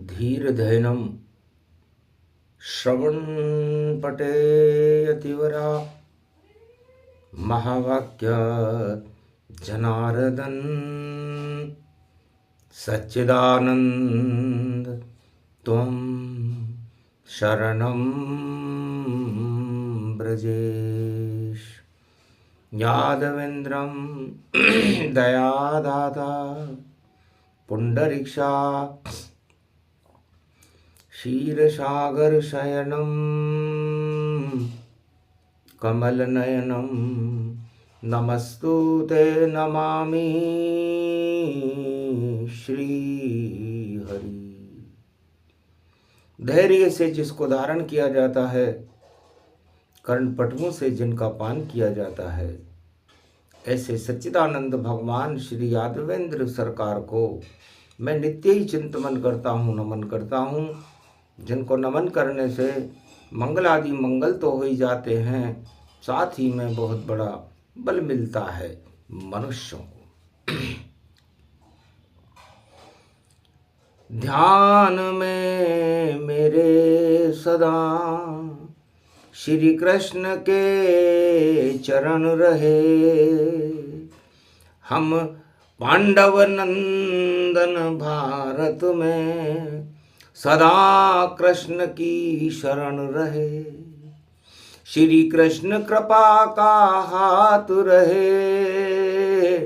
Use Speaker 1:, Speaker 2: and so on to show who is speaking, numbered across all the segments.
Speaker 1: धीरधैनं श्रवणपटे यतिवरा महावाक्य जनार्दन सच्चिदानंद त्वं शरणं ब्रजेश। यादवेन्द्रं दयादाता पुंडरीक्षा क्षीरसागरशयनं कमलनयनं नमस्तुते नमामि श्रीहरि। धैर्य से जिसको धारण किया जाता है, कर्णपटुओं से जिनका पान किया जाता है, ऐसे सच्चिदानंद भगवान श्री यादवेंद्र सरकार को मैं नित्य ही चिंतन करता हूँ, नमन करता हूँ। जिनको नमन करने से मंगल आदि मंगल तो हो ही जाते हैं, साथ ही में बहुत बड़ा बल मिलता है मनुष्यों को। ध्यान में मेरे सदा श्री कृष्ण के चरण रहे, हम पांडव नंदन भारत में सदा कृष्ण की शरण रहे। श्री कृष्ण कृपा का हाथ रहे,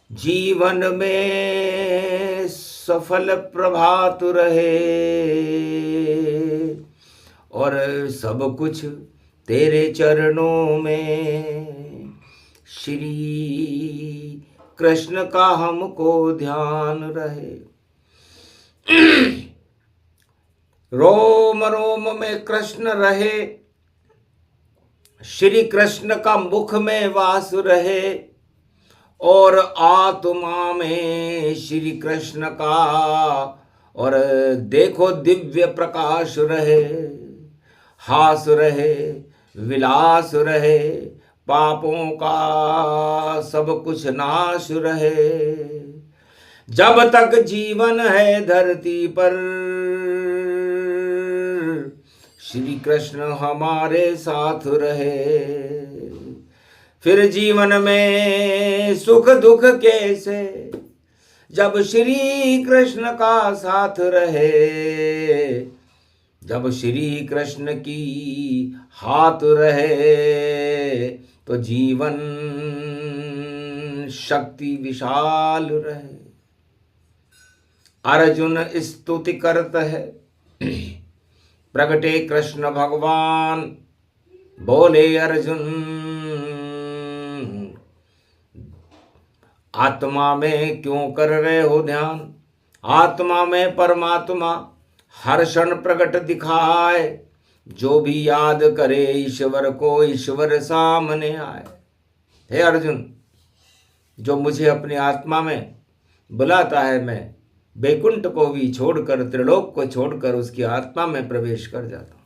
Speaker 1: जीवन में सफल प्रभात रहे, और सब कुछ तेरे चरणों में। श्री कृष्ण का हमको ध्यान रहे। रोम रोम में कृष्ण रहे, श्री कृष्ण का मुख में वास रहे, और आत्मा में श्री कृष्ण का और देखो दिव्य प्रकाश रहे। हास रहे, विलास रहे, पापों का सब कुछ नाश रहे। जब तक जीवन है धरती पर, श्री कृष्ण हमारे साथ रहे। फिर जीवन में सुख दुख कैसे, जब श्री कृष्ण का साथ रहे। जब श्री कृष्ण की हाथ रहे, तो जीवन शक्ति विशाल रहे। अर्जुन स्तुति करत है, प्रगटे कृष्ण भगवान। बोले अर्जुन, आत्मा में क्यों कर रहे हो ध्यान। आत्मा में परमात्मा हर क्षण प्रकट दिखाए। जो भी याद करे ईश्वर को, ईश्वर सामने आए। हे अर्जुन, जो मुझे अपनी आत्मा में बुलाता है, मैं वैकुंठ को भी छोड़कर, त्रिलोक को छोड़कर उसकी आत्मा में प्रवेश कर जाता हूं।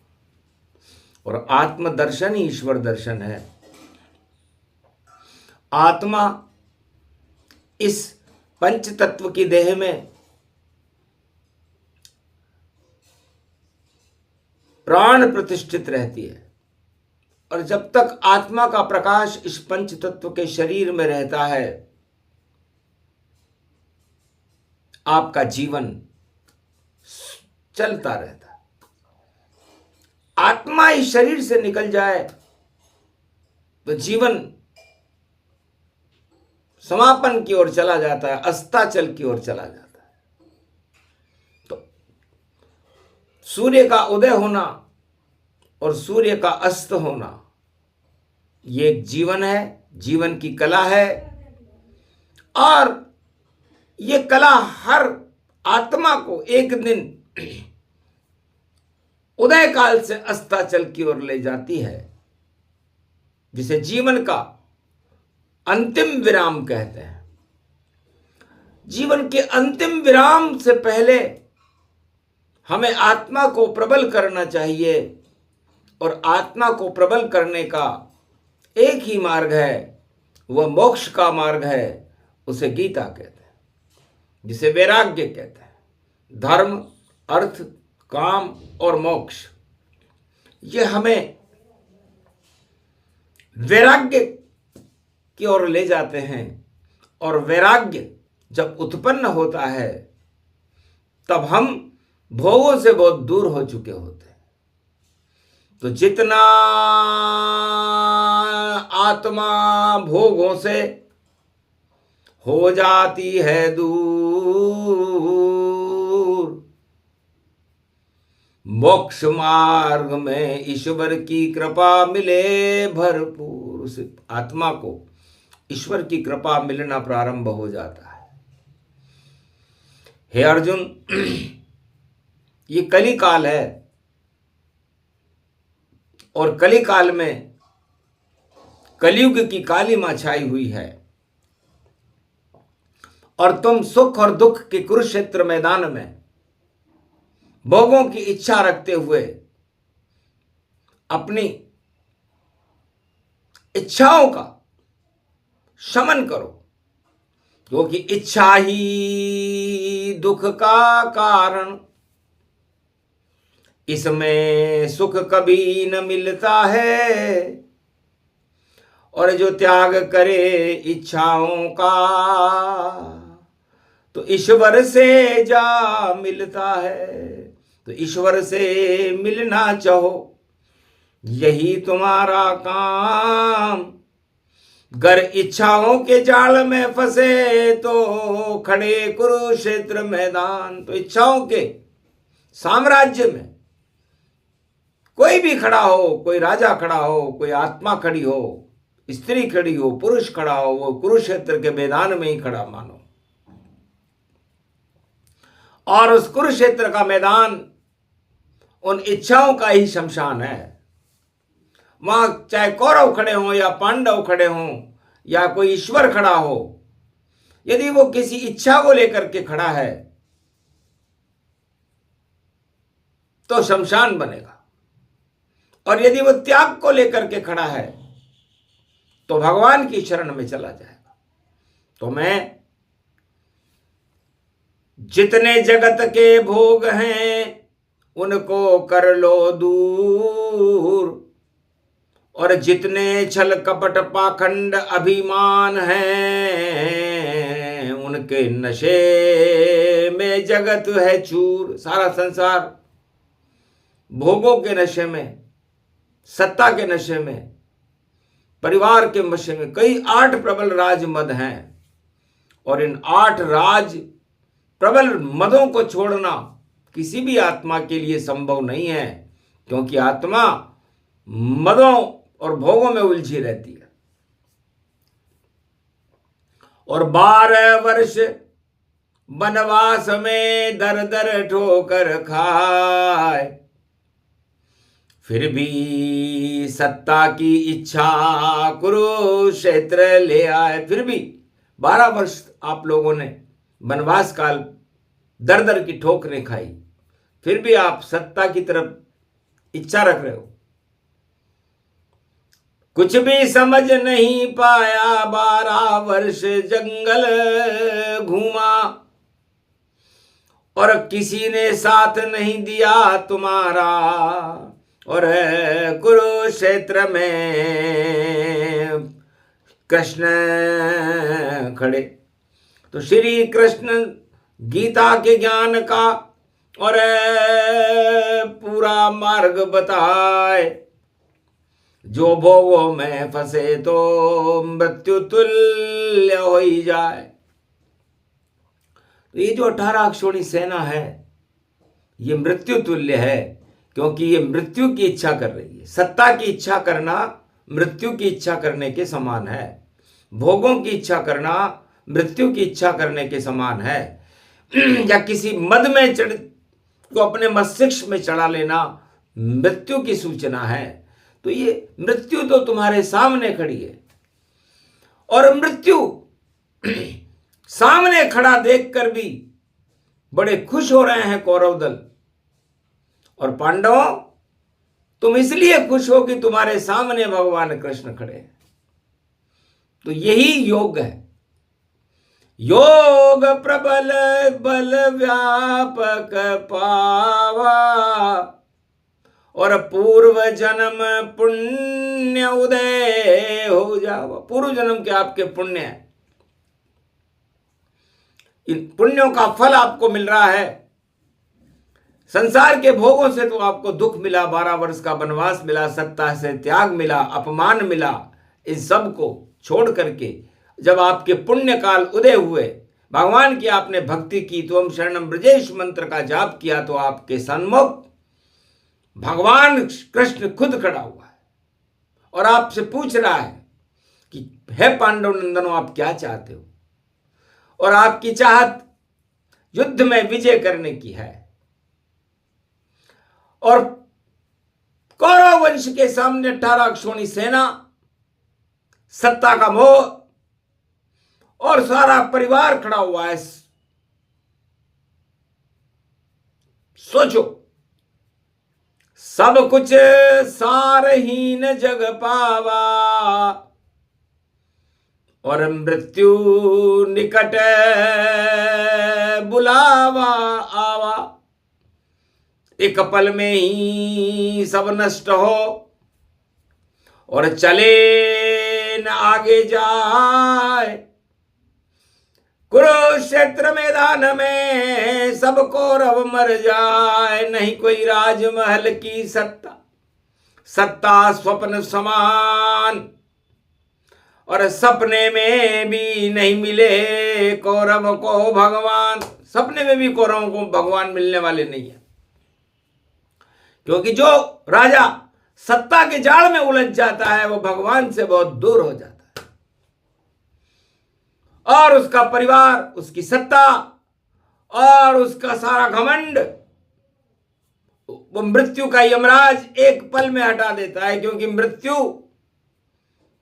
Speaker 1: और आत्म दर्शन ही ईश्वर दर्शन है। आत्मा इस पंच तत्व की देह में प्राण प्रतिष्ठित रहती है, और जब तक आत्मा का प्रकाश इस पंच तत्व के शरीर में रहता है, आपका जीवन चलता रहता है। आत्मा इस शरीर से निकल जाए तो जीवन समापन की ओर चला जाता है, अस्ताचल की ओर चला जाता है। तो सूर्य का उदय होना और सूर्य का अस्त होना, ये एक जीवन है, जीवन की कला है। और ये कला हर आत्मा को एक दिन उदय काल से अस्ताचल की ओर ले जाती है, जिसे जीवन का अंतिम विराम कहते हैं। जीवन के अंतिम विराम से पहले हमें आत्मा को प्रबल करना चाहिए, और आत्मा को प्रबल करने का एक ही मार्ग है, वह मोक्ष का मार्ग है। उसे गीता कहते हैं, जिसे वैराग्य कहते हैं, धर्म, अर्थ, काम और मोक्ष, ये हमें वैराग्य की ओर ले जाते हैं। और वैराग्य जब उत्पन्न होता है तब हम भोगों से बहुत दूर हो चुके होते हैं। तो जितना आत्मा भोगों से हो जाती है दूर, मोक्ष मार्ग में ईश्वर की कृपा मिले भरपूर, उस आत्मा को ईश्वर की कृपा मिलना प्रारंभ हो जाता है। हे अर्जुन, ये कली काल है और कली काल में कलयुग की काली मां छाई हुई है और तुम सुख और दुख के कुरुक्षेत्र मैदान में भोगों की इच्छा रखते हुए अपनी इच्छाओं का शमन करो, क्योंकि इच्छा ही दुख का कारण, इसमें सुख कभी न मिलता है। और जो त्याग करे इच्छाओं का तो ईश्वर से जा मिलता है। तो ईश्वर से मिलना चाहो, यही तुम्हारा काम। गर इच्छाओं के जाल में फंसे तो खड़े कुरुक्षेत्र मैदान। तो इच्छाओं के साम्राज्य में कोई भी खड़ा हो, कोई राजा खड़ा हो, कोई आत्मा खड़ी हो, स्त्री खड़ी हो, पुरुष खड़ा हो, वो कुरुक्षेत्र के मैदान में ही खड़ा मानो। और उस कुरुक्षेत्र का मैदान उन इच्छाओं का ही शमशान है। वहां चाहे कौरव खड़े हों या पांडव खड़े हों या कोई ईश्वर खड़ा हो, यदि वो किसी इच्छा को लेकर के खड़ा है तो शमशान बनेगा, और यदि वो त्याग को लेकर के खड़ा है तो भगवान की शरण में चला जाएगा। तो मैं जितने जगत के भोग हैं उनको कर लो दूर, और जितने छल कपट पाखंड अभिमान हैं उनके नशे में जगत है चूर। सारा संसार भोगों के नशे में, सत्ता के नशे में, परिवार के नशे में। कई 8 प्रबल राज मद हैं और इन 8 राज प्रबल मदों को छोड़ना किसी भी आत्मा के लिए संभव नहीं है, क्योंकि आत्मा मदों और भोगों में उलझी रहती है। और 12 वर्ष वनवास में दर दर ठोकर खाए, फिर भी सत्ता की इच्छा कुरुक्षेत्र ले आए। फिर भी 12 वर्ष आप लोगों ने वनवास काल दर दर की ठोकरें खाई, फिर भी आप सत्ता की तरफ इच्छा रख रहे हो। कुछ भी समझ नहीं पाया, 12 वर्ष जंगल घूमा, और किसी ने साथ नहीं दिया तुम्हारा। और कुरुक्षेत्र में कृष्ण खड़े। तो श्री कृष्ण गीता के ज्ञान का और पूरा मार्ग बताए, जो भोगों में फंसे तो मृत्यु तुल्य हो ही जाए। तो ये जो 18 अक्षोणी सेना है ये मृत्यु तुल्य है, क्योंकि ये मृत्यु की इच्छा कर रही है। सत्ता की इच्छा करना मृत्यु की इच्छा करने के समान है। भोगों की इच्छा करना मृत्यु की इच्छा करने के समान है। या किसी मद में चढ़ को अपने मस्तिष्क में चढ़ा लेना मृत्यु की सूचना है। तो ये मृत्यु तो तुम्हारे सामने खड़ी है, और मृत्यु सामने खड़ा देखकर भी बड़े खुश हो रहे हैं कौरव दल। और पांडवों, तुम इसलिए खुश हो कि तुम्हारे सामने भगवान कृष्ण खड़े हैं। तो यही योग है। योग प्रबल बल व्यापक पावा, और पूर्व जन्म पुण्य उदय हो जावा। पूर्व जन्म के आपके पुण्य है, इन पुण्यों का फल आपको मिल रहा है। संसार के भोगों से तो आपको दुख मिला, 12 वर्ष का वनवास मिला, सत्ता से त्याग मिला, अपमान मिला। इस सब को छोड़ करके जब आपके पुण्य काल उदय हुए, भगवान की आपने भक्ति की, तो हम शरणम ब्रजेश मंत्र का जाप किया, तो आपके सन्मुख भगवान कृष्ण खुद खड़ा हुआ है और आपसे पूछ रहा है कि हे पांडव नंदनों, आप क्या चाहते हो। और आपकी चाहत युद्ध में विजय करने की है, और कौरव वंश के सामने 18 अक्षौणी सेना, सत्ता का मोह और सारा परिवार खड़ा हुआ है। सोचो, सब कुछ सारहीन जग पावा, और मृत्यु निकट बुलावा आवा। एक पल में ही सब नष्ट हो, और चले न आगे जाए। कुरुक्षेत्र मैदान में सब कौरव मर जाए। नहीं कोई राजमहल की सत्ता, सत्ता स्वप्न समान, और सपने में भी नहीं मिले कौरव को भगवान। सपने में भी कौरवों को भगवान मिलने वाले नहीं है, क्योंकि जो राजा सत्ता के जाल में उलझ जाता है वो भगवान से बहुत दूर हो जाता है, और उसका परिवार, उसकी सत्ता और उसका सारा घमंड वो मृत्यु का यमराज एक पल में हटा देता है। क्योंकि मृत्यु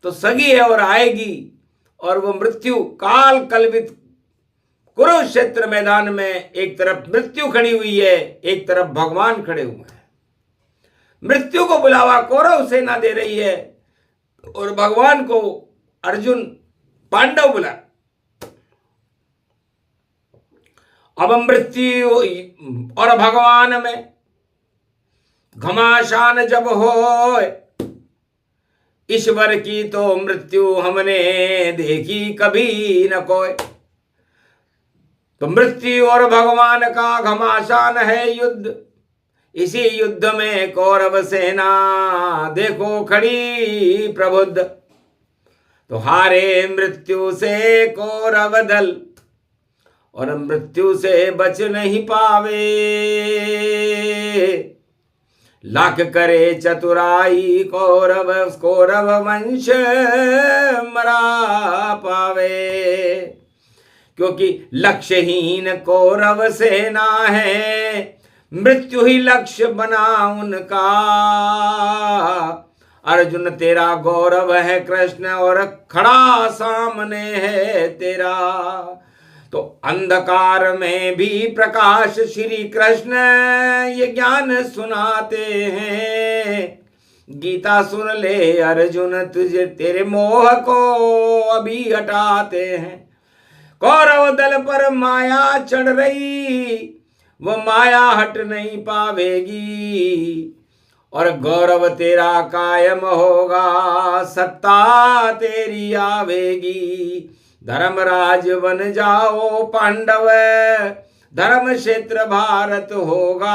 Speaker 1: तो सगी है और आएगी, और वो मृत्यु काल कल्पित कुरुक्षेत्र मैदान में एक तरफ मृत्यु खड़ी हुई है, एक तरफ भगवान खड़े हुए हैं। मृत्यु को बुलावा कौरव सेना दे रही है, और भगवान को अर्जुन पांडव बुला। अब मृत्यु और भगवान में घमासान जब हो, ईश्वर की तो मृत्यु हमने देखी कभी न कोई। तो मृत्यु और भगवान का घमासान है युद्ध। इसी युद्ध में कौरव सेना देखो खड़ी प्रबुद्ध। तो हारे मृत्यु से कौरव दल, और मृत्यु से बच नहीं पावे। लाख करे चतुराई कौरव वंश मरा पावे। क्योंकि लक्ष्यहीन कौरव सेना है, मृत्यु ही लक्ष्य बना उनका। अर्जुन तेरा गौरव है कृष्ण, और खड़ा सामने है तेरा। तो अंधकार में भी प्रकाश श्री कृष्ण ये ज्ञान सुनाते हैं। गीता सुन ले अर्जुन, तुझे तेरे मोह को अभी हटाते हैं। कौरव दल पर माया चढ़ रही, वो माया हट नहीं पावेगी। और गौरव तेरा कायम होगा, सत्ता तेरी आवेगी। धर्मराज बन जाओ पांडव, धर्म क्षेत्र भारत होगा।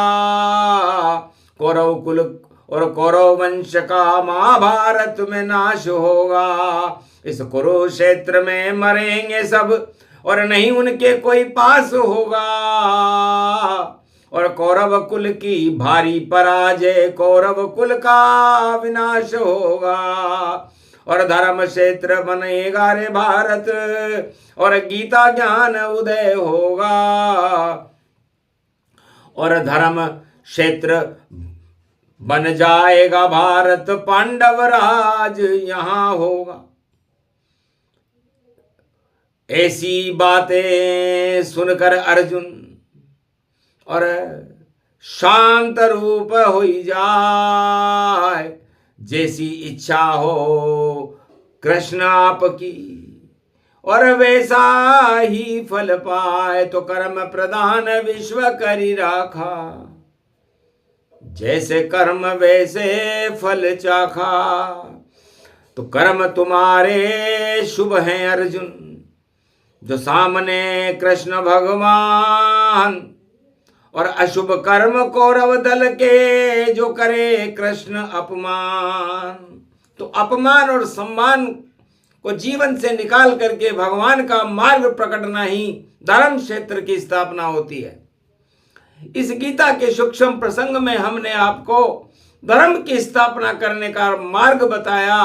Speaker 1: कौरव कुल और कौरव वंश का महाभारत में नाश होगा। इस कुरुक्षेत्र में मरेंगे सब, और नहीं उनके कोई पास होगा। और कौरव कुल की भारी पराजय, कौरव कुल का विनाश होगा। और धर्म क्षेत्र बनेगा रे भारत, और गीता ज्ञान उदय होगा। और धर्म क्षेत्र बन जाएगा भारत, पांडव राज यहां होगा। ऐसी बातें सुनकर अर्जुन और शांत रूप हो जाए। जैसी इच्छा हो कृष्ण आपकी, और वैसा ही फल पाए। तो कर्म प्रधान विश्व करी राखा, जैसे कर्म वैसे फल चाखा। तो कर्म तुम्हारे शुभ हैं अर्जुन, जो सामने कृष्ण भगवान, और अशुभ कर्म कौरव दल के, जो करे कृष्ण अपमान। तो अपमान और सम्मान को जीवन से निकाल करके भगवान का मार्ग प्रकटना ही धर्म क्षेत्र की स्थापना होती है। इस गीता के सूक्ष्म प्रसंग में हमने आपको धर्म की स्थापना करने का मार्ग बताया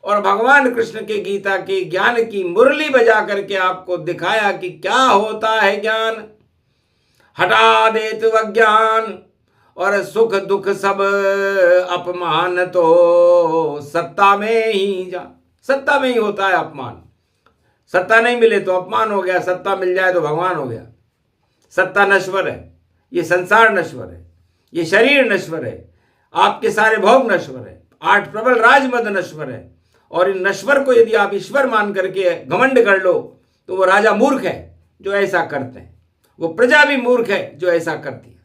Speaker 1: और भगवान कृष्ण के गीता के ज्ञान की मुरली बजा करके आपको दिखाया कि क्या होता है ज्ञान। हटा देत अज्ञान और सुख दुख सब अपमान, तो सत्ता में ही जा। सत्ता में ही होता है अपमान। सत्ता नहीं मिले तो अपमान हो गया, सत्ता मिल जाए तो भगवान हो गया। सत्ता नश्वर है, ये संसार नश्वर है, ये शरीर नश्वर है, आपके सारे भोग नश्वर है, 8 प्रबल राजमद नश्वर है। और इन नश्वर को यदि आप ईश्वर मान करके घमंड कर लो तो वो राजा मूर्ख है जो ऐसा करते हैं, वो प्रजा भी मूर्ख है जो ऐसा करती है।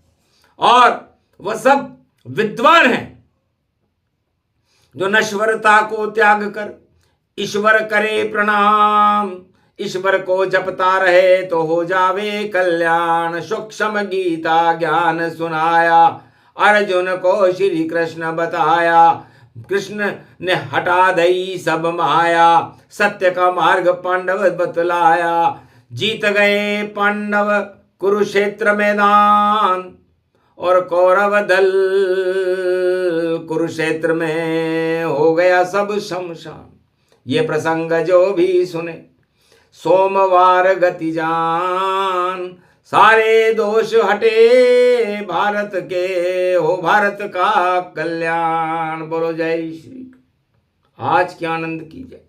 Speaker 1: और वह सब विद्वान हैं जो नश्वरता को त्याग कर ईश्वर करे प्रणाम। ईश्वर को जपता रहे तो हो जावे कल्याण। सूक्ष्म गीता ज्ञान सुनाया, अर्जुन को श्री कृष्ण बताया। कृष्ण ने हटा दई सब माया, सत्य का मार्ग पांडव बतलाया। जीत गए पांडव कुरुक्षेत्र मैदान, और कौरव दल कुरुक्षेत्र में हो गया सब शमशान। ये प्रसंग जो भी सुने सोमवार गति जान, सारे दोष हटे भारत के, हो भारत का कल्याण। बोलो जय श्री। आज के आनंद की जय।